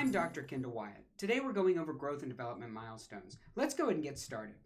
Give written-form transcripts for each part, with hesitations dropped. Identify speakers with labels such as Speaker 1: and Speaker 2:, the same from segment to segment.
Speaker 1: I'm Dr. Kendall Wyatt. Today we're going over growth and development milestones. Let's go ahead and get started.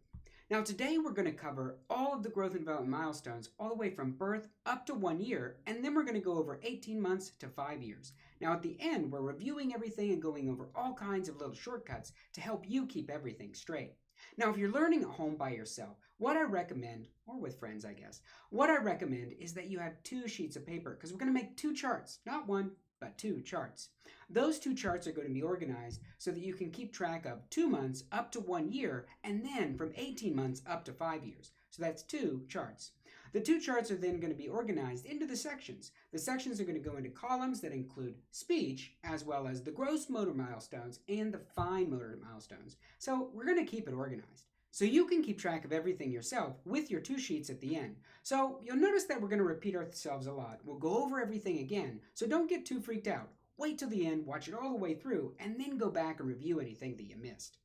Speaker 1: Now today we're going to cover all of the growth and development milestones all the way from birth up to 1 year, and then we're going to go over 18 months to 5 years. Now at the end we're reviewing everything and going over all kinds of little shortcuts to help you keep everything straight. Now if you're learning at home by yourself, what I recommend, or with friends I guess, what I recommend is that you have 2 sheets of paper because we're going to make 2 charts, not 1, but 2 charts. Those 2 charts are going to be organized so that you can keep track of 2 months up to 1 year, and then from 18 months up to 5 years. So that's 2 charts. The 2 charts are then going to be organized into the sections. The sections are going to go into columns that include speech, as well as the gross motor milestones and the fine motor milestones. So we're going to keep it organized, so you can keep track of everything yourself with your 2 sheets at the end. So you'll notice that we're going to repeat ourselves a lot. We'll go over everything again, so don't get too freaked out. Wait till the end, watch it all the way through, and then go back and review anything that you missed.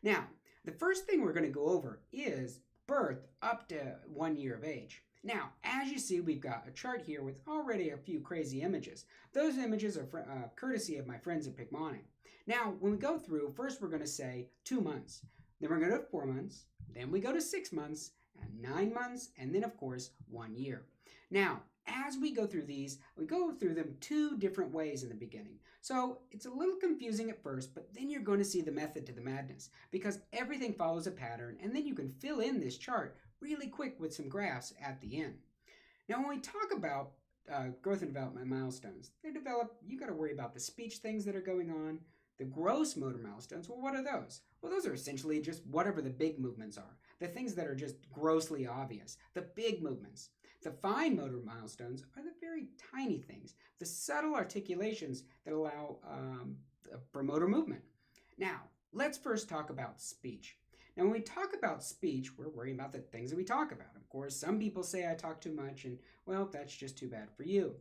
Speaker 1: Now, the first thing we're going to go over is birth up to 1 year of age. Now, as you see, we've got a chart here with already a few crazy images. Those images are courtesy of my friends at Picmonic. Now, when we go through, first we're going to say 2 months. Then we're going to go to 4 months, then we go to 6 months, and 9 months, and then of course 1 year. Now, as we go through these, we go through them 2 different ways in the beginning. So it's a little confusing at first, but then you're going to see the method to the madness because everything follows a pattern, and then you can fill in this chart really quick with some graphs at the end. Now, when we talk about growth and development milestones, you got to worry about the speech things that are going on. The gross motor milestones, well, what are those? Well, those are essentially just whatever the big movements are, the things that are just grossly obvious, the big movements. The fine motor milestones are the very tiny things, the subtle articulations that allow for motor movement. Now, let's first talk about speech. Now, when we talk about speech, we're worrying about the things that we talk about. Of course, some people say I talk too much, and well, that's just too bad for you.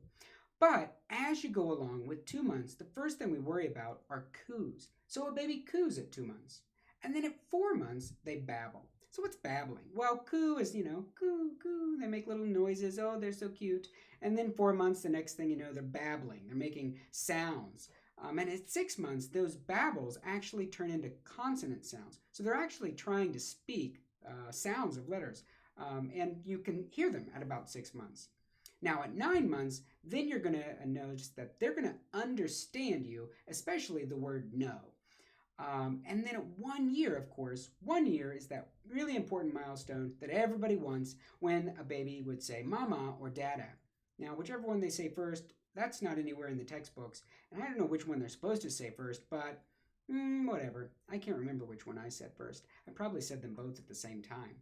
Speaker 1: But as you go along with 2 months, the first thing we worry about are coos. So a baby coos at 2 months. And then at 4 months, they babble. So what's babbling? Well, coo is, coo, coo. They make little noises. Oh, they're so cute. And then 4 months, the next thing you know, they're babbling. They're making sounds. And at 6 months, those babbles actually turn into consonant sounds. So they're actually trying to speak sounds of letters. And you can hear them at about 6 months. Now at 9 months, then you're going to notice that they're going to understand you, especially the word no. And then at 1 year, of course, 1 year is that really important milestone that everybody wants when a baby would say mama or dada. Now, whichever one they say first, that's not anywhere in the textbooks. And I don't know which one they're supposed to say first, but whatever. I can't remember which one I said first. I probably said them both at the same time.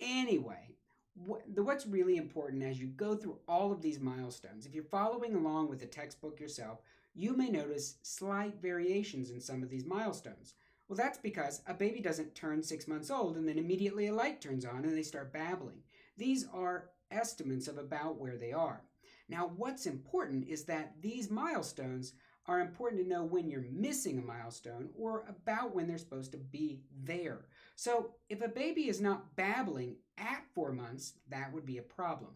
Speaker 1: Anyway, what's really important as you go through all of these milestones, if you're following along with the textbook yourself, you may notice slight variations in some of these milestones. Well, that's because a baby doesn't turn 6 months old and then immediately a light turns on and they start babbling. These are estimates of about where they are. Now, what's important is that these milestones are important to know when you're missing a milestone or about when they're supposed to be there. So if a baby is not babbling at 4 months, that would be a problem.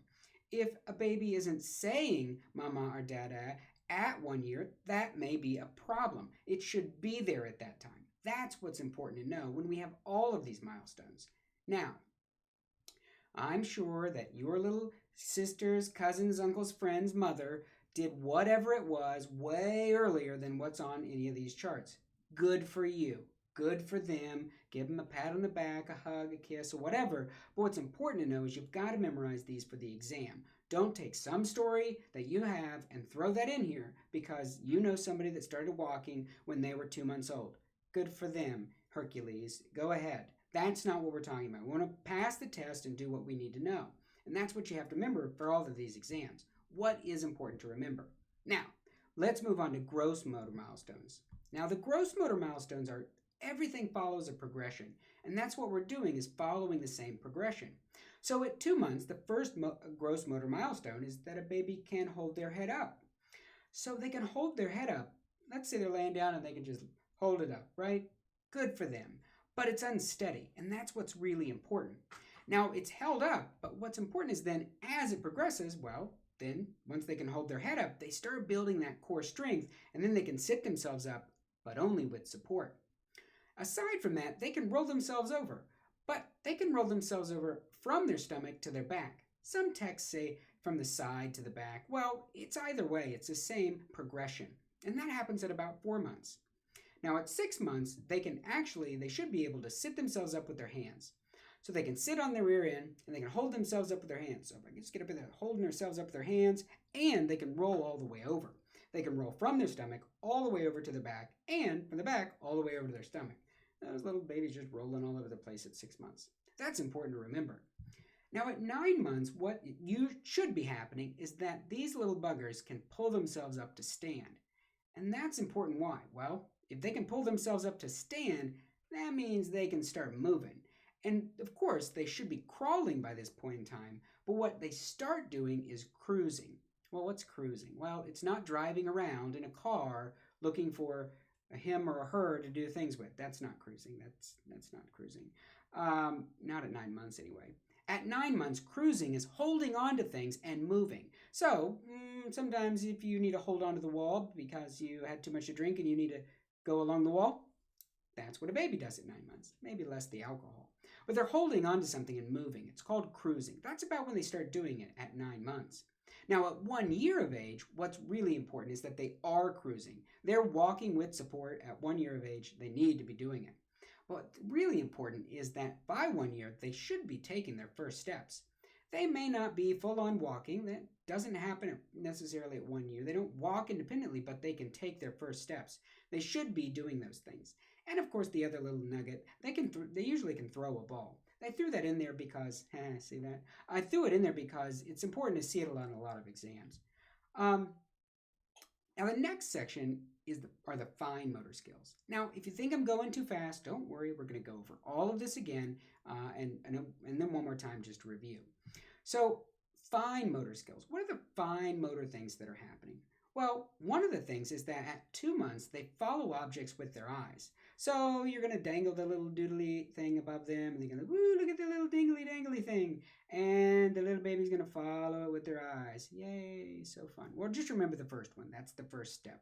Speaker 1: If a baby isn't saying mama or dada at 1 year, that may be a problem. It should be there at that time. That's what's important to know when we have all of these milestones. Now, I'm sure that your little sister's, cousin's, uncle's, friend's mother did whatever it was way earlier than what's on any of these charts. Good for you. Good for them. Give them a pat on the back, a hug, a kiss, or whatever. But what's important to know is you've got to memorize these for the exam. Don't take some story that you have and throw that in here because you know somebody that started walking when they were 2 months old. Good for them, Hercules. Go ahead. That's not what we're talking about. We want to pass the test and do what we need to know. And that's what you have to remember for all of these exams. What is important to remember? Now, let's move on to gross motor milestones. Now, the gross motor milestones are everything follows a progression. And that's what we're doing is following the same progression. So at 2 months, the first gross motor milestone is that a baby can hold their head up. So they can hold their head up. Let's say they're laying down and they can just hold it up, right? Good for them. But it's unsteady, and that's what's really important. Now it's held up, but what's important is then as it progresses, well, then once they can hold their head up, they start building that core strength, and then they can sit themselves up, but only with support. Aside from that, they can roll themselves over, but they can roll themselves over from their stomach to their back. Some texts say from the side to the back. Well, it's either way, it's the same progression, and that happens at about 4 months. Now at 6 months, they should be able to sit themselves up with their hands. So they can sit on their rear end and they can hold themselves up with their hands. So if I can just get up there holding themselves up with their hands, and they can roll all the way over. They can roll from their stomach all the way over to the back, and from the back all the way over to their stomach. Those little babies just rolling all over the place at 6 months. That's important to remember. Now at 9 months, what should be happening is that these little buggers can pull themselves up to stand. And that's important. Why? Well, if they can pull themselves up to stand, that means they can start moving. And of course, they should be crawling by this point in time, but what they start doing is cruising. Well, what's cruising? Well, it's not driving around in a car looking for a him or a her to do things with. That's not cruising. That's not cruising. Not at 9 months anyway. At 9 months, cruising is holding on to things and moving. So sometimes if you need to hold on to the wall because you had too much to drink and you need to go along the wall, that's what a baby does at 9 months. Maybe less the alcohol. But they're holding on to something and moving. It's called cruising. That's about when they start doing it at 9 months. Now, at 1 year of age, what's really important is that they are cruising. They're walking with support at 1 year of age. They need to be doing it. What's really important is that by 1 year, they should be taking their first steps. They may not be full-on walking. That doesn't happen necessarily at 1 year. They don't walk independently, but they can take their first steps. They should be doing those things. And of course, the other little nugget, they usually can throw a ball. I threw that in there because, see that? I threw it in there because it's important to see it on a lot of exams. Now, the next section are the fine motor skills. Now, if you think I'm going too fast, don't worry. We're going to go over all of this again and then one more time just to review. So, fine motor skills. What are the fine motor things that are happening? Well, one of the things is that at 2 months, they follow objects with their eyes. So you're going to dangle the little doodly thing above them, and they're going to, woo, look at the little dingly-dangly thing. And the little baby's going to follow it with their eyes. Yay, so fun. Well, just remember the first one. That's the first step.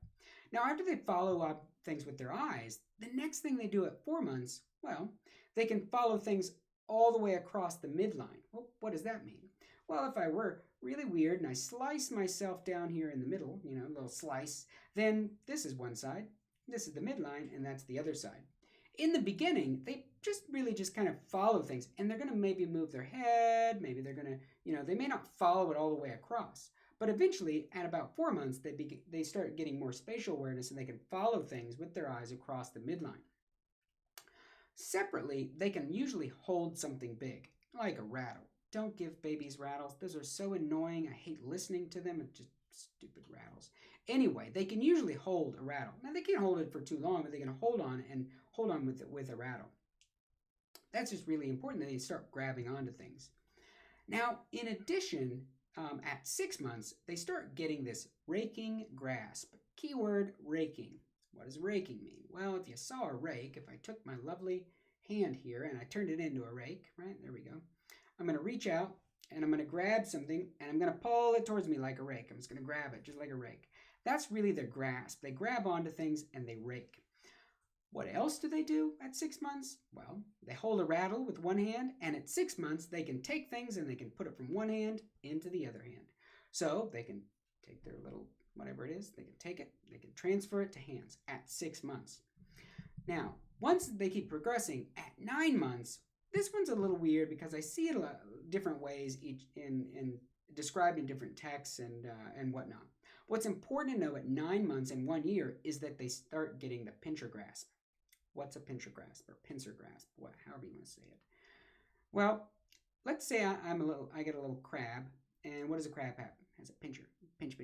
Speaker 1: Now, after they follow up things with their eyes, the next thing they do at 4 months, well, they can follow things all the way across the midline. Well, what does that mean? Well, if I were really weird and I slice myself down here in the middle, a little slice, then this is one side, this is the midline, and that's the other side. In the beginning, they just kind of follow things, and they're going to maybe move their head, maybe they're going to, they may not follow it all the way across. But eventually, at about 4 months, they start getting more spatial awareness, and they can follow things with their eyes across the midline. Separately, they can usually hold something big, like a rattle. Don't give babies rattles. Those are so annoying. I hate listening to them. It's just stupid rattles. Anyway, they can usually hold a rattle. Now, they can't hold it for too long, but they can hold on with a rattle. That's just really important that they start grabbing onto things. Now, in addition, at 6 months, they start getting this raking grasp. Keyword, raking. What does raking mean? Well, if you saw a rake, if I took my lovely hand here and I turned it into a rake, right, there we go. I'm going to reach out and I'm going to grab something and I'm going to pull it towards me like a rake. I'm just going to grab it just like a rake. That's really their grasp. They grab onto things and they rake. What else do they do at 6 months? Well, they hold a rattle with one hand, and at 6 months they can take things and they can put it from one hand into the other hand. So they can take their little whatever it is, they can take it, they can transfer it to hands at 6 months. Now, once they keep progressing, at 9 months, this one's a little weird because I see it a lot different ways each in describing different texts and whatnot. What's important to know at 9 months and 1 year is that they start getting the pincher grasp. What's a pincher grasp or pincer grasp? However you want to say it. Well, let's say I get a little crab, and what does a crab have? It has a pincher. Pinch.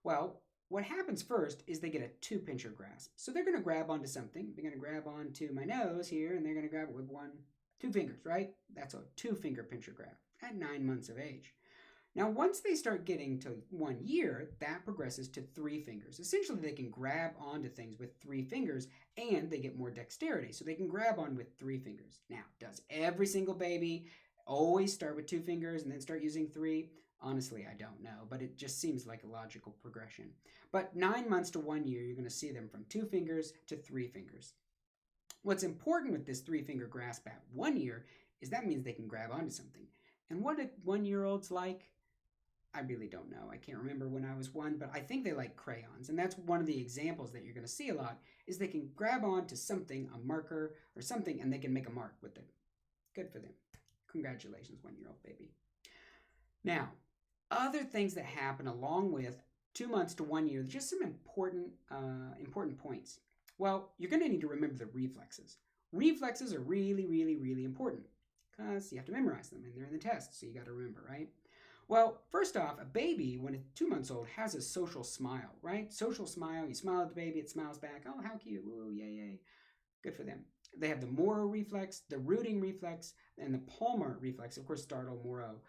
Speaker 1: Well, what happens first is they get a 2-pincher grasp. So they're going to grab onto something. They're going to grab onto my nose here, and they're going to grab it with 2 fingers, right? That's a 2-finger pincher grab at 9 months of age. Now, once they start getting to 1 year, that progresses to 3 fingers. Essentially, they can grab onto things with 3 fingers and they get more dexterity. So they can grab on with 3 fingers. Now, does every single baby always start with 2 fingers and then start using 3? Honestly, I don't know, but it just seems like a logical progression. But 9 months to 1 year, you're going to see them from 2 fingers to 3 fingers. What's important with this 3 finger grasp at 1 year is that means they can grab onto something. And what do 1 year olds like? I really don't know. I can't remember when I was one, but I think they like crayons. And that's one of the examples that you're going to see a lot is they can grab onto something, a marker or something, and they can make a mark with it. Good for them. Congratulations, 1-year-old baby. Now, other things that happen along with 2 months to 1 year, just some important points. Well, you're going to need to remember the reflexes. Reflexes are really, really, really important because you have to memorize them and they're in the test, so you got to remember, right? Well, first off, a baby, when it's 2 months old, has a social smile, right? Social smile. You smile at the baby, it smiles back. Oh, how cute. Ooh, yay, yay. Good for them. They have the Moro reflex, the rooting reflex, and the palmar reflex, of course, startle Moro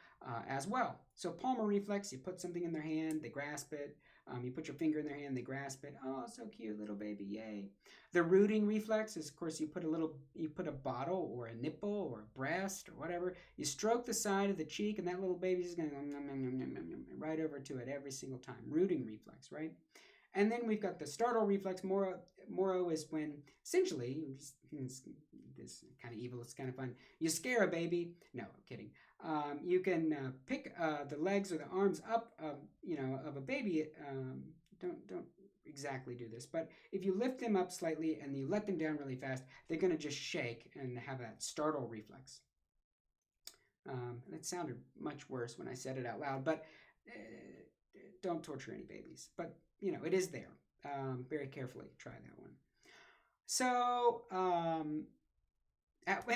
Speaker 1: as well. So palmar reflex, you put something in their hand, they grasp it. You put your finger in their hand, they grasp it. Oh, so cute, little baby, yay. The rooting reflex is, of course, you put a bottle or a nipple or a breast or whatever. You stroke the side of the cheek, and that little baby's just going to right over to it every single time. Rooting reflex, right? And then we've got the startle reflex. Moro is when, essentially, this kind of evil, it's kind of fun. You scare a baby. No, I'm kidding. You can pick the legs or the arms up, of a baby. Don't exactly do this, but if you lift them up slightly and you let them down really fast, they're going to just shake and have that startle reflex. That sounded much worse when I said it out loud, but don't torture any babies. But it is there. Very carefully try that one. So, and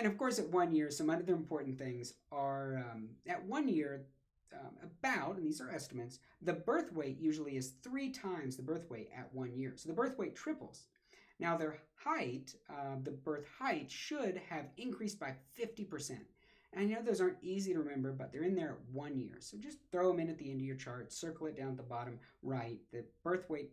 Speaker 1: of course, at 1 year, some other important things are at 1 year, and these are estimates, the birth weight usually is 3 times the birth weight at 1 year. So the birth weight triples. Now, their height, the birth height, should have increased by 50%. And I know those aren't easy to remember, but they're in there at 1 year. So just throw them in at the end of your chart, circle it down at the bottom right. The birth weight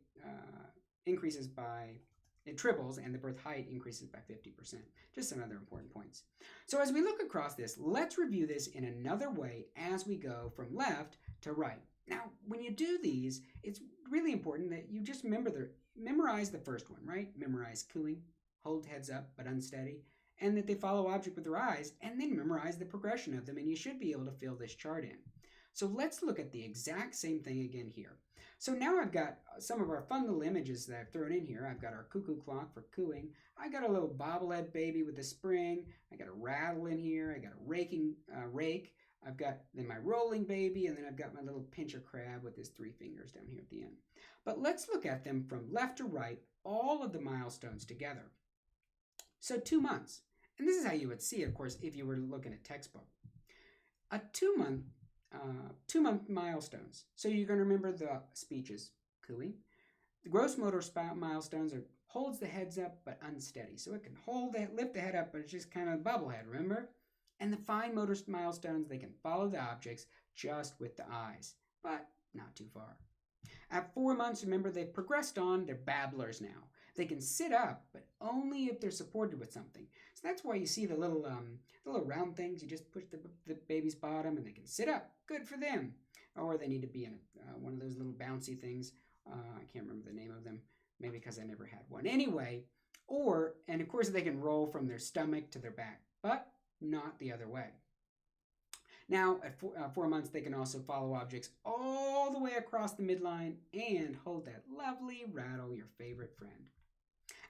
Speaker 1: it triples, and the birth height increases by 50%. Just some other important points. So as we look across this, let's review this in another way as we go from left to right. Now, when you do these, it's really important that you just memorize the first one, right? Memorize cooing, hold heads up but unsteady, and that they follow object with their eyes, and then memorize the progression of them, and you should be able to fill this chart in. So let's look at the exact same thing again here. So now I've got some of our fun little images that I've thrown in here. I've got our cuckoo clock for cooing. I got a little bobblehead baby with a spring. I got a rattle in here. I got a rake. I've got then my rolling baby, and then I've got my little pincher crab with his 3 fingers down here at the end. But let's look at them from left to right, all of the milestones together. So 2 months. And this is how you would see it, of course, if you were looking at textbook. A 2-month 2-month milestones. So you're going to remember the speeches, cooing. The gross motor milestones holds the heads up but unsteady. So it can lift the head up, but it's just kind of a bobblehead, remember? And the fine motor milestones, they can follow the objects just with the eyes, but not too far. At 4 months, remember, they've progressed on. They're babblers now. They can sit up, but only if they're supported with something. So that's why you see the little round things. You just push the baby's bottom, and they can sit up. Good for them. Or they need to be in one of those little bouncy things. I can't remember the name of them. Maybe because I never had one. Anyway, and of course, they can roll from their stomach to their back, but not the other way. Now, at 4 months, they can also follow objects all the way across the midline and hold that lovely rattle, your favorite friend.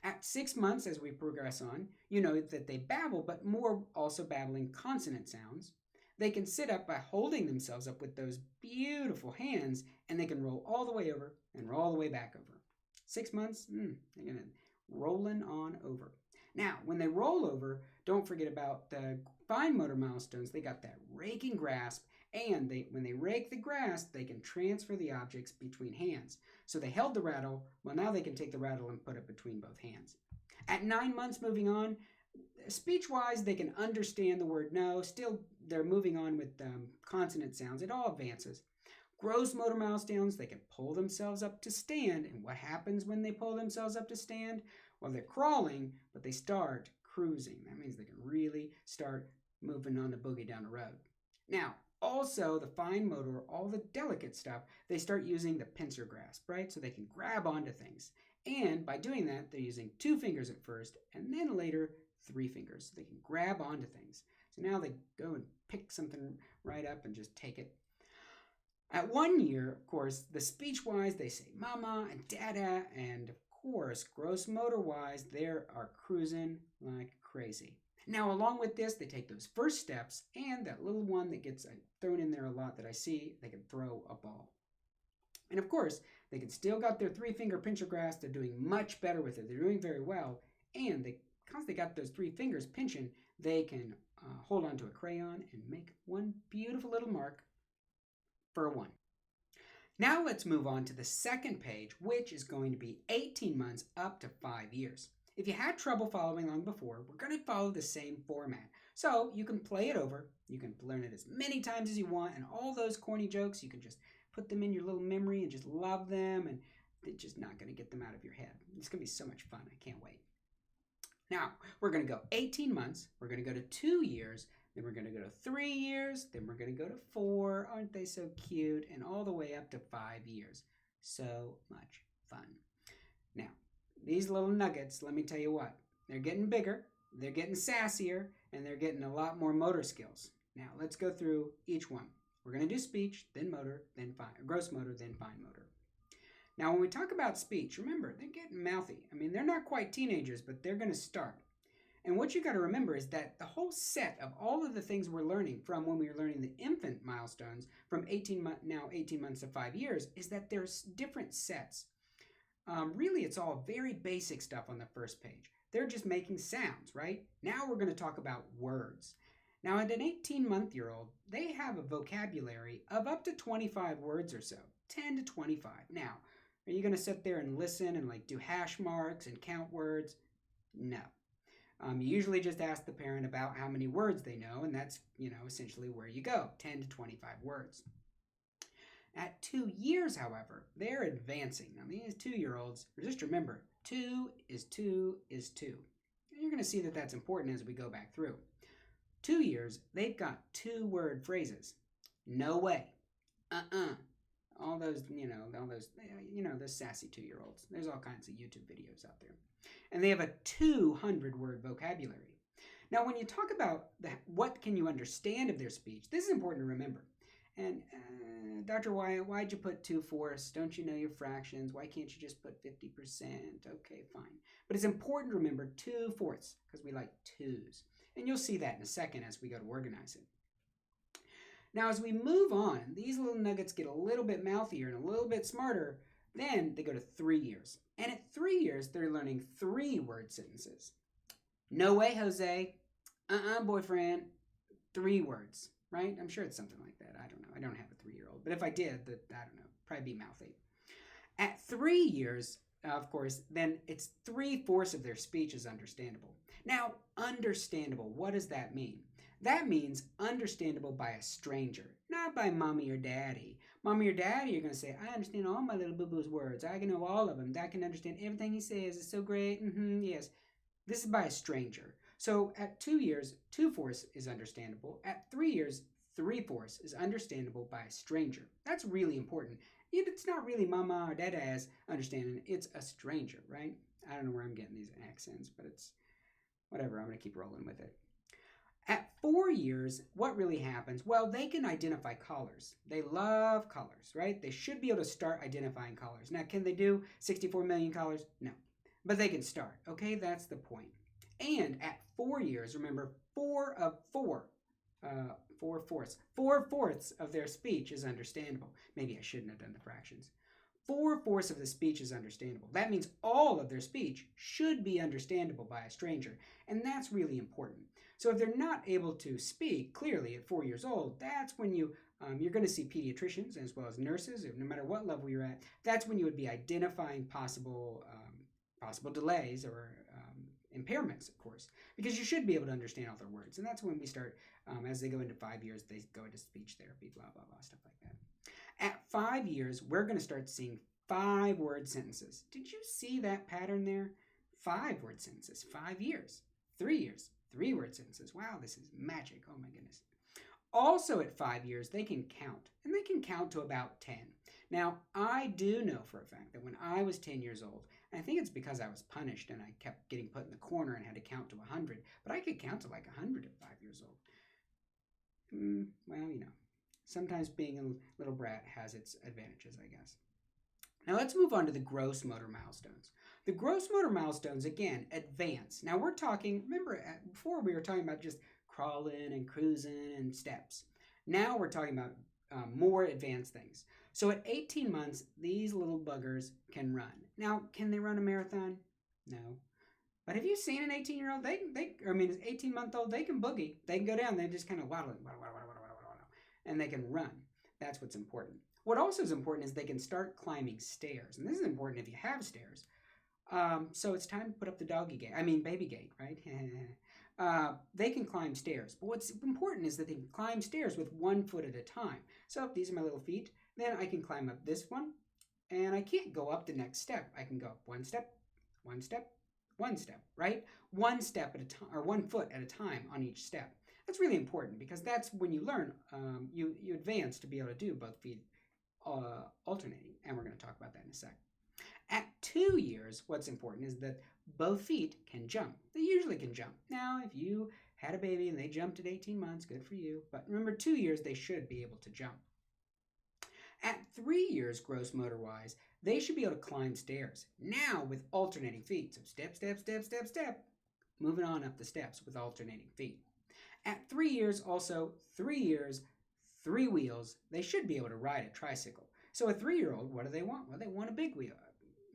Speaker 1: At 6 months, as we progress on, you know that they babble, but more also babbling consonant sounds. They can sit up by holding themselves up with those beautiful hands, and they can roll all the way over and roll all the way back over. 6 months, they're going to rolling on over. Now, when they roll over, don't forget about the fine motor milestones. They got that raking grasp, and when they rake the grasp, they can transfer the objects between hands. So they held the rattle. Well, now they can take the rattle and put it between both hands. At 9 months, moving on, speech-wise, they can understand the word no. Still, they're moving on with consonant sounds. It all advances. Gross motor milestones, they can pull themselves up to stand. And what happens when they pull themselves up to stand? Well, they're crawling, but they start cruising. That means they can really start moving on the boogie down the road. Now, also the fine motor, all the delicate stuff, they start using the pincer grasp, right? So they can grab onto things. And by doing that, they're using 2 fingers at first, and then later 3 fingers. So they can grab onto things. So now they go and pick something right up and just take it. At 1 year, of course, the speech-wise, they say mama and dada, and of course, gross motor-wise, they are cruising like crazy. Now, along with this, they take those first steps, and that little one that gets thrown in there a lot that I see, they can throw a ball. And of course, they can still got their 3-finger pincher grasp. They're doing much better with it. They're doing very well. And because they got those 3 fingers pinching, they can hold on to a crayon and make one beautiful little mark for a 1. Now let's move on to the second page, which is going to be 18 months up to 5 years. If you had trouble following along before, we're going to follow the same format. So you can play it over. You can learn it as many times as you want. And all those corny jokes, you can just put them in your little memory and just love them. And they're just not going to get them out of your head. It's going to be so much fun. I can't wait. Now, we're going to go 18 months. We're going to go to 2 years. Then we're going to go to 3 years. Then we're going to go to 4. Aren't they so cute? And all the way up to 5 years. So much fun. Now, these little nuggets, let me tell you what. They're getting bigger. They're getting sassier. And they're getting a lot more motor skills. Now, let's go through each one. We're going to do speech, then motor, then fine, gross motor, then fine motor. Now, when we talk about speech, remember, they're getting mouthy. I mean, they're not quite teenagers, but they're going to start. And what you got to remember is that the whole set of all of the things we're learning from when we were learning the infant milestones from 18 months to 5 years is that there's different sets. Really, it's all very basic stuff on the first page. They're just making sounds, right? Now we're going to talk about words. Now, at an 18-month-year-old, they have a vocabulary of up to 25 words or so, 10 to 25. Now, are you going to sit there and listen and do hash marks and count words? No. You usually just ask the parent about how many words they know, and that's, essentially where you go, 10 to 25 words. At 2 years, however, they're advancing. Now, these 2-year-olds, just remember, 2 is 2 is 2. And you're going to see that that's important as we go back through. 2 years, they've got 2-word phrases. No way. All those, those sassy 2-year-olds. There's all kinds of YouTube videos out there. And they have a 200-word vocabulary. Now, when you talk about what can you understand of their speech, this is important to remember. And Dr. Wyatt, why'd you put 2/4? Don't you know your fractions? Why can't you just put 50%? Okay, fine. But it's important to remember 2/4 because we like 2s. And you'll see that in a second as we go to organize it. Now, as we move on, these little nuggets get a little bit mouthier and a little bit smarter. Then they go to 3 years. And at 3 years, they're learning 3-word sentences. No way, Jose. Boyfriend. 3 words, right? I'm sure it's something like that. I don't know. I don't have a 3-year-old. But if I did, I don't know. Probably be mouthy. At 3 years, of course, then it's 3/4 of their speech is understandable. Now, understandable, what does that mean? That means understandable by a stranger, not by mommy or daddy. Mommy or daddy are going to say, I understand all my little boo-boo's words. I can know all of them. I can understand everything he says. It's so great. Yes. This is by a stranger. So at 2 years, 2/4 is understandable. At 3 years, 3/4 is understandable by a stranger. That's really important. It's not really mama or dada's understanding. It's a stranger, right? I don't know where I'm getting these accents, but it's whatever. I'm going to keep rolling with it. At 4 years, what really happens? Well, they can identify colors. They love colors, right? They should be able to start identifying colors. Now, can they do 64 million colors? No. But they can start, okay? That's the point. And at 4 years, remember, 4/4 of their speech is understandable. Maybe I shouldn't have done the fractions. 4/4 of the speech is understandable. That means all of their speech should be understandable by a stranger. And that's really important. So if they're not able to speak clearly at 4 years old, that's when you're going to see pediatricians as well as nurses, no matter what level you're at. That's when you would be identifying possible delays or impairments, of course, because you should be able to understand all their words. And that's when we start, as they go into 5 years, they go into speech therapy, blah, blah, blah, stuff like that. At 5 years, we're going to start seeing 5-word sentences. Did you see that pattern there? 5-word sentences, 5 years. 3 years, 3-word sentences. Wow, this is magic. Oh my goodness. Also at 5 years, they can count, and they can count to about 10. Now, I do know for a fact that when I was 10 years old, and I think it's because I was punished and I kept getting put in the corner and had to count to 100, but I could count to like 100 at 5 years old. Well, sometimes being a little brat has its advantages, I guess. Now let's move on to the gross motor milestones. The gross motor milestones, again, advance. Now we're talking, remember before we were talking about just crawling and cruising and steps. Now we're talking about more advanced things. So at 18 months, these little buggers can run. Now, can they run a marathon? No. But have you seen an 18-year-old? An 18-month-old, they can boogie. They can go down. They just kind of waddle, and they can run. That's what's important. What also is important is they can start climbing stairs. And this is important if you have stairs. So it's time to put up the baby gate, right? They can climb stairs. But what's important is that they can climb stairs with 1 foot at a time. So if these are my little feet, then I can climb up this one. And I can't go up the next step. I can go up 1 step, 1 step, 1 step, right? 1 step at a time, or 1 foot at a time on each step. That's really important because that's when you learn, you advance to be able to do both feet alternating. And we're going to talk about that in a sec. At 2 years, what's important is that both feet can jump. They usually can jump. Now, if you had a baby and they jumped at 18 months, good for you. But remember, 2 years, they should be able to jump. At 3 years, gross motor-wise, they should be able to climb stairs. Now, with alternating feet. So step, step, step, step, step. Moving on up the steps with alternating feet. At 3 years, also, 3 years, 3 wheels, they should be able to ride a tricycle. So a 3-year-old, what do they want? Well, they want a big wheel.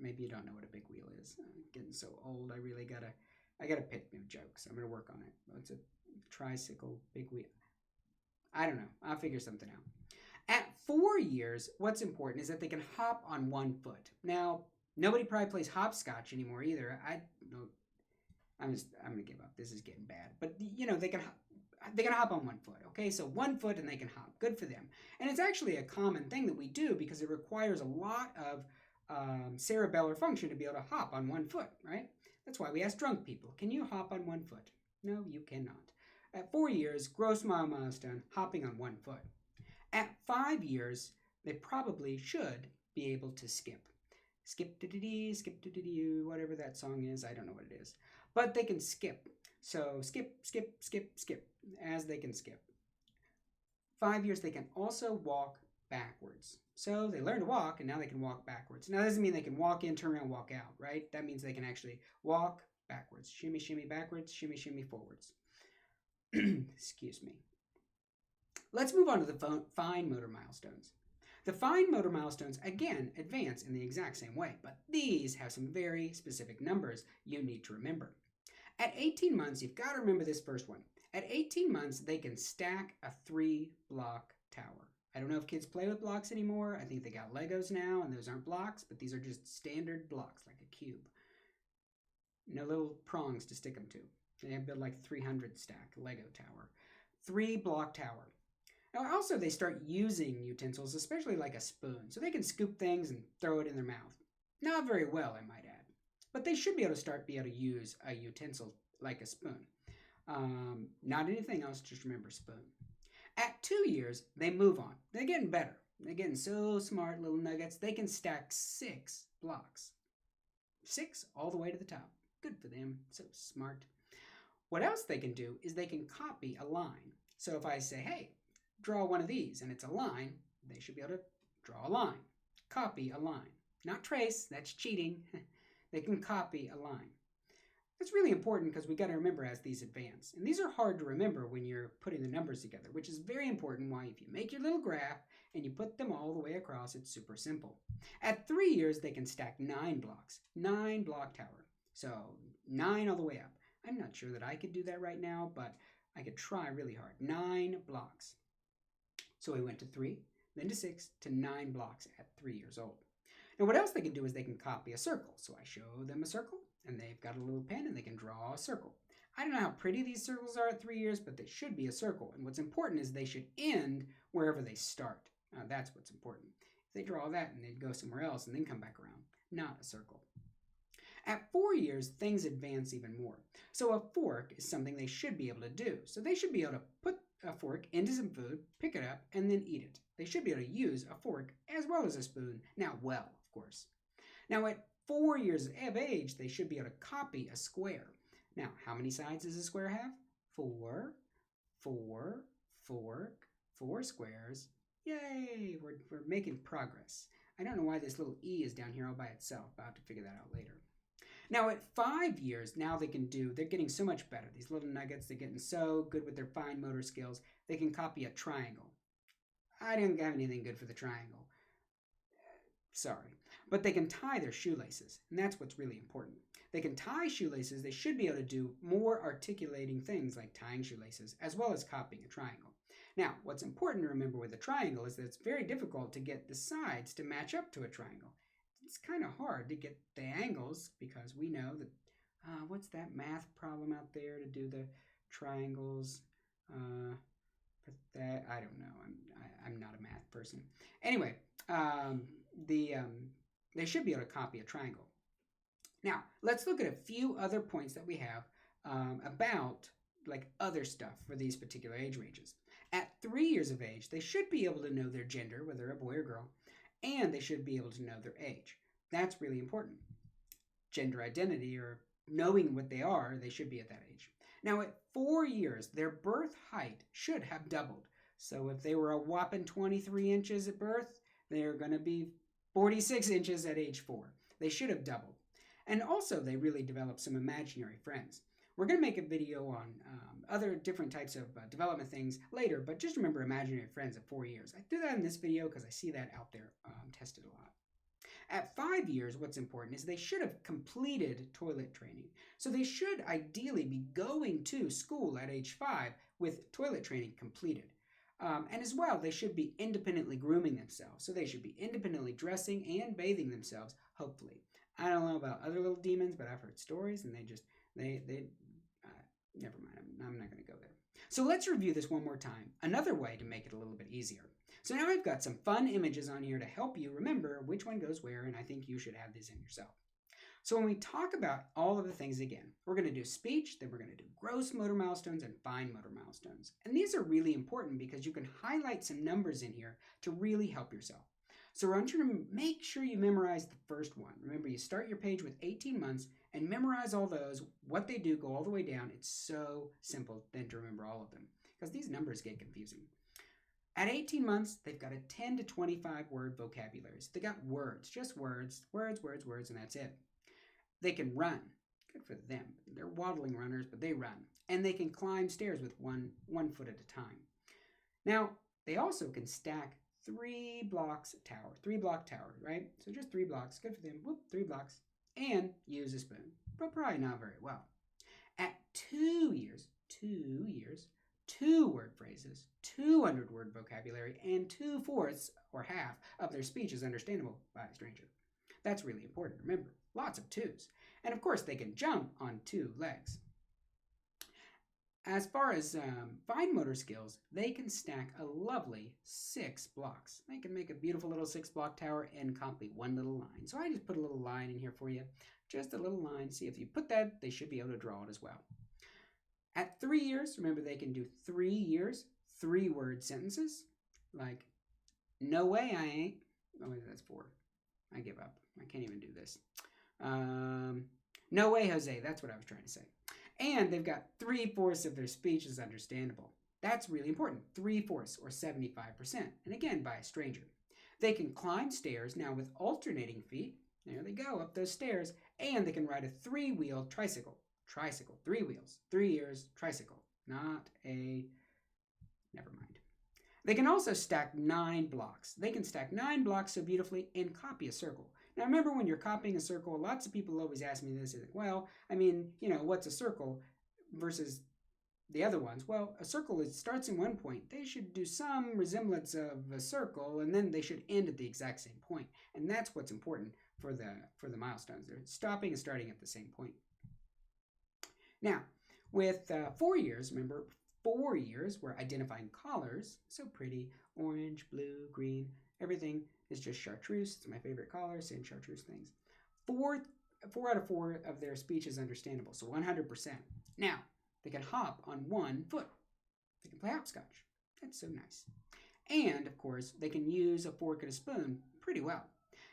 Speaker 1: Maybe you don't know what a big wheel is. I'm getting so old, I gotta pick new jokes. I'm gonna work on it. It's a tricycle, big wheel. I don't know. I'll figure something out. At 4 years, what's important is that they can hop on 1 foot. Now, nobody probably plays hopscotch anymore either. I'm gonna give up. This is getting bad. But they can hop on 1 foot. Okay, so 1 foot and they can hop. Good for them. And it's actually a common thing that we do because it requires a lot of cerebellar function to be able to hop on 1 foot, right? That's why we ask drunk people, can you hop on 1 foot? No, you cannot. At 4 years, gross milestone, hopping on 1 foot. At 5 years, they probably should be able to skip. Skip-dee-dee-dee, skip-dee-dee-dee, whatever that song is, I don't know what it is. But they can skip. So skip, skip, skip, skip, as they can skip. 5 years, they can also walk backwards. So they learn to walk, and now they can walk backwards. Now, that doesn't mean they can walk in, turn around, walk out, right? That means they can actually walk backwards. Shimmy, shimmy backwards, shimmy, shimmy forwards. Excuse me. Let's move on to the fine motor milestones. The fine motor milestones, again, advance in the exact same way, but these have some very specific numbers you need to remember. At 18 months, you've got to remember this first one. At 18 months, they can stack a 3-block tower. I don't know if kids play with blocks anymore. I think they got Legos now, and those aren't blocks, but these are just standard blocks, like a cube. No little prongs to stick them to. They build like a 300-stack Lego tower. 3-block tower. Now, also, they start using utensils, especially like a spoon, so they can scoop things and throw it in their mouth. Not very well, I might add. But they should be able to use a utensil like a spoon. Not anything else, just remember spoon. At 2 years, they move on. They're getting better. They're getting so smart, little nuggets. They can stack 6 blocks. 6 all the way to the top. Good for them. So smart. What else they can do is they can copy a line. So if I say, hey, draw one of these, and it's a line, they should be able to draw a line. Copy a line. Not trace. That's cheating. They can copy a line. That's really important because we got to remember as these advance. And these are hard to remember when you're putting the numbers together, which is very important why if you make your little graph and you put them all the way across, it's super simple. At 3 years, they can stack 9 blocks. 9-block tower. So 9 all the way up. I'm not sure that I could do that right now, but I could try really hard. 9 blocks. So we went to 3, then to 6, to 9 blocks at 3 years old. Now what else they can do is they can copy a circle. So I show them a circle, and they've got a little pen, and they can draw a circle. I don't know how pretty these circles are at 3 years, but they should be a circle. And what's important is they should end wherever they start. That's what's important. If they draw that and they'd go somewhere else and then come back around, not a circle. At 4 years, things advance even more. So a fork is something they should be able to do. So they should be able to put a fork into some food, pick it up, and then eat it. They should be able to use a fork as well as a spoon. Now, well, of course. Now, at 4 years of age, they should be able to copy a square. Now, how many sides does a square have? 4, 4, fork, 4 squares. Yay, we're making progress. I don't know why this little E is down here all by itself. I'll have to figure that out later. Now at 5 years, now they're getting so much better. These little nuggets, they're getting so good with their fine motor skills, they can copy a triangle. I didn't have anything good for the triangle. Sorry. But they can tie their shoelaces, and that's what's really important. They can tie shoelaces. They should be able to do more articulating things like tying shoelaces, as well as copying a triangle. Now, what's important to remember with a triangle is that it's very difficult to get the sides to match up to a triangle. It's kind of hard to get the angles because we know that, what's that math problem out there to do the triangles? But that, I don't know. I'm not a math person. Anyway, they should be able to copy a triangle. Now, let's look at a few other points that we have about like other stuff for these particular age ranges. At 3 years of age, they should be able to know their gender, whether they're a boy or girl, and they should be able to know their age. That's really important. Gender identity, or knowing what they are, they should be at that age. Now, at 4 years, their birth height should have doubled. So if they were a whopping 23 inches at birth, they're going to be 46 inches at age 4. They should have doubled. And also, they really develop some imaginary friends. We're going to make a video on other different types of development things later, but just remember imaginary friends at 4 years. I do that in this video because I see that out there tested a lot. At 5 years, what's important is they should have completed toilet training. So they should ideally be going to school at age 5 with toilet training completed. And as well, they should be independently grooming themselves. So they should be independently dressing and bathing themselves, hopefully. I don't know about other little demons, but I've heard stories and never mind, I'm not going to go there. So let's review this one more time. Another way to make it a little bit easier. So now I've got some fun images on here to help you remember which one goes where, and I think you should have these in yourself. So when we talk about all of the things again, we're going to do speech, then we're going to do gross motor milestones and fine motor milestones. And these are really important because you can highlight some numbers in here to really help yourself. So I want you to make sure you memorize the first one. Remember, you start your page with 18 months and memorize all those, what they do, go all the way down. It's so simple then to remember all of them because these numbers get confusing. At 18 months, they've got a 10 to 25 word vocabularies. They got words, just words, and that's it. They can run. Good for them. They're waddling runners, but they run. And they can climb stairs with one foot at a time. Now, they also can stack 3 block tower, right? So just 3 blocks. Good for them. Whoop, 3 blocks. And use a spoon, but probably not very well. At 2 years, 2 word phrases, 200 word vocabulary, and 2/4 or half of their speech is understandable by a stranger. That's really important. Remember, lots of 2s. And of course, they can jump on 2 legs. As far as fine motor skills, they can stack a lovely 6 blocks. They can make a beautiful little 6-block tower and complete one little line. So I just put a little line in here for you. Just a little line. See, if you put that, they should be able to draw it as well. At 3 years, remember they can do 3 years, 3-word sentences. Like, no way I ain't. Oh, wait, that's 4. I give up. I can't even do this. No way, Jose. That's what I was trying to say. And they've got 3/4 of their speech is understandable. That's really important. 3/4 or 75%. And again, by a stranger. They can climb stairs now with alternating feet. There they go, up those stairs. And they can ride a 3-wheeled tricycle. 3 wheels. 3 years, tricycle. Not a... Never mind. They can also stack 9 blocks. They can stack 9 blocks so beautifully and copy a circle. Now, remember when you're copying a circle, lots of people always ask me this, like, well, I mean, what's a circle versus the other ones? Well, a circle starts in one point. They should do some resemblance of a circle, and then they should end at the exact same point. And that's what's important for the milestones. They're stopping and starting at the same point. Now, with 4 years, remember, 4 years, we're identifying colors. So pretty. Orange, blue, green. Everything is just chartreuse. It's my favorite color. Same chartreuse things. 4 out of 4 of their speech is understandable. So 100%. Now, they can hop on one foot. They can play hopscotch. That's so nice. And, of course, they can use a fork and a spoon pretty well.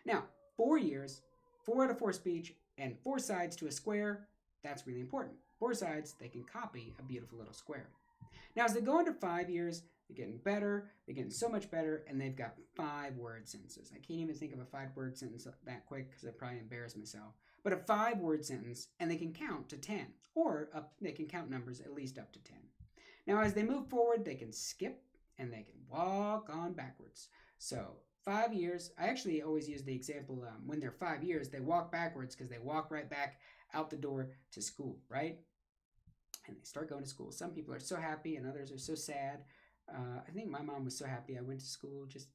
Speaker 1: Now, 4 years, 4 out of 4 speech, and 4 sides to a square. That's really important. 4 sides, they can copy a beautiful little square. Now, as they go into 5 years, they're getting better. They're getting so much better, and they've got 5-word sentences. I can't even think of a 5-word sentence that quick because I'd probably embarrass myself. But a 5-word sentence, and they can count to 10, or they can count numbers at least up to 10. Now, as they move forward, they can skip, and they can walk on backwards. So 5 years, I actually always use the example when they're 5 years, they walk backwards because they walk right back out the door to school, right? And they start going to school. Some people are so happy and others are so sad. I think my mom was so happy I went to school, just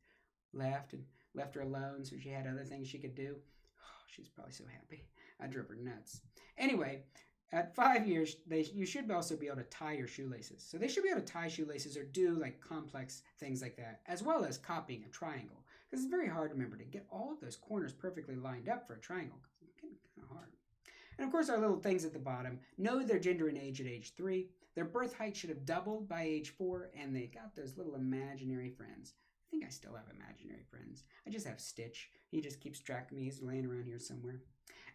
Speaker 1: left her alone so she had other things she could do. Oh, she's probably so happy. I drove her nuts. Anyway, at 5 years, you should also be able to tie your shoelaces. So they should be able to tie shoelaces or do like complex things like that, as well as copying a triangle. Because it's very hard, remember, to get all of those corners perfectly lined up for a triangle. It's kind of hard. And of course, our little things at the bottom know their gender and age at age 3. Their birth height should have doubled by age 4, and they got those little imaginary friends. I think I still have imaginary friends. I just have Stitch. He just keeps track of me. He's laying around here somewhere.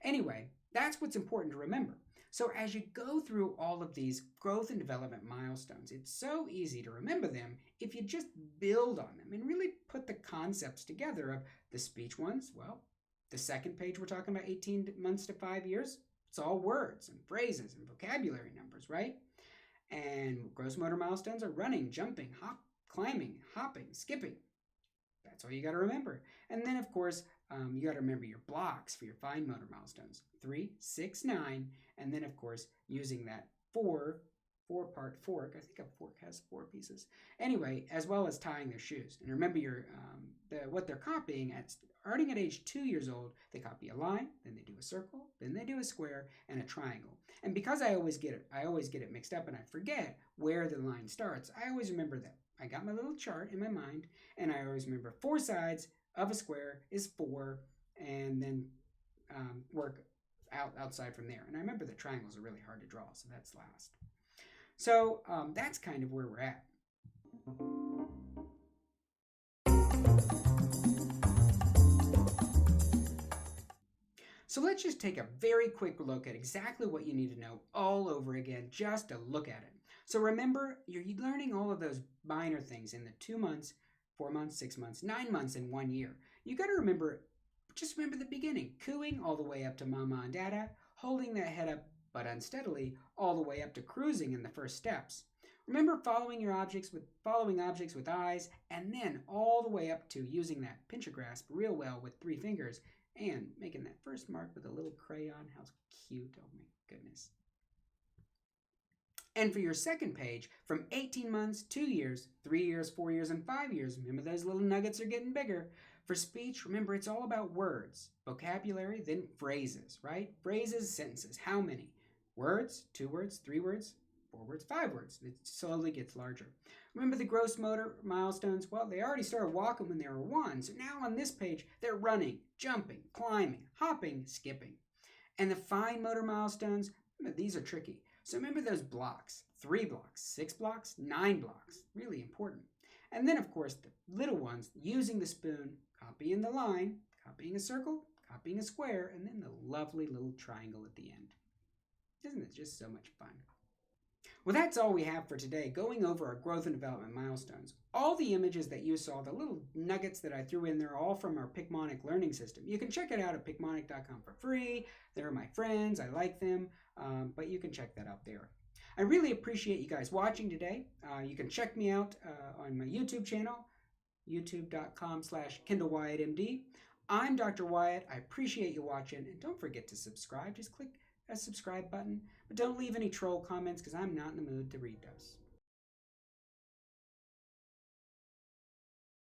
Speaker 1: Anyway, that's what's important to remember. So as you go through all of these growth and development milestones, it's so easy to remember them if you just build on them and really put the concepts together of the speech ones. Well, the second page we're talking about 18 months to 5 years. It's all words and phrases and vocabulary numbers, right? And gross motor milestones are running, jumping, climbing, hopping, skipping. That's all you got to remember. And then, of course, you got to remember your blocks for your fine motor milestones. 3, 6, 9. And then, of course, using that 4-part fork. I think a fork has 4 pieces. Anyway, as well as tying their shoes. And remember what they're copying starting at age 2 years old, they copy a line, then they do a circle, then they do a square, and a triangle. And because I always get it mixed up and I forget where the line starts, I always remember that. I got my little chart in my mind, and I always remember 4 sides of a square is 4, and then work outside from there. And I remember the triangles are really hard to draw, so that's last. So that's kind of where we're at. So let's just take a very quick look at exactly what you need to know all over again, just to look at it. So remember, you're learning all of those minor things in the 2 months, 4 months, 6 months, 9 months, and 1 year. You got to just remember the beginning, cooing all the way up to mama and dada, holding that head up but unsteadily all the way up to cruising in the first steps. Remember following objects with eyes, and then all the way up to using that pincher grasp real well with 3 fingers and making that first mark with a little crayon. How cute, oh my goodness. And for your second page, from 18 months, 2 years, 3 years, 4 years, and 5 years, remember those little nuggets are getting bigger. For speech, remember it's all about words, vocabulary, then phrases, right? Phrases, sentences, how many? Words, 2 words, 3 words, 4 words, 5 words. It slowly gets larger. Remember the gross motor milestones? Well, they already started walking when they were 1, so now on this page, they're running, jumping, climbing, hopping, skipping. And the fine motor milestones, these are tricky. So remember those blocks, 3 blocks, 6 blocks, 9 blocks, really important. And then, of course, the little ones, using the spoon, copying the line, copying a circle, copying a square, and then the lovely little triangle at the end. Isn't it just so much fun? Well, that's all we have for today, going over our growth and development milestones. All the images that you saw, the little nuggets that I threw in there, are all from our Picmonic learning system. You can check it out at picmonic.com for free. They're my friends. I like them, but you can check that out there. I really appreciate you guys watching today. You can check me out on my YouTube channel, youtube.com/KendallWyattMD. I'm Dr. Wyatt. I appreciate you watching, and don't forget to subscribe. Just click a subscribe button, but don't leave any troll comments because I'm not in the mood to read those.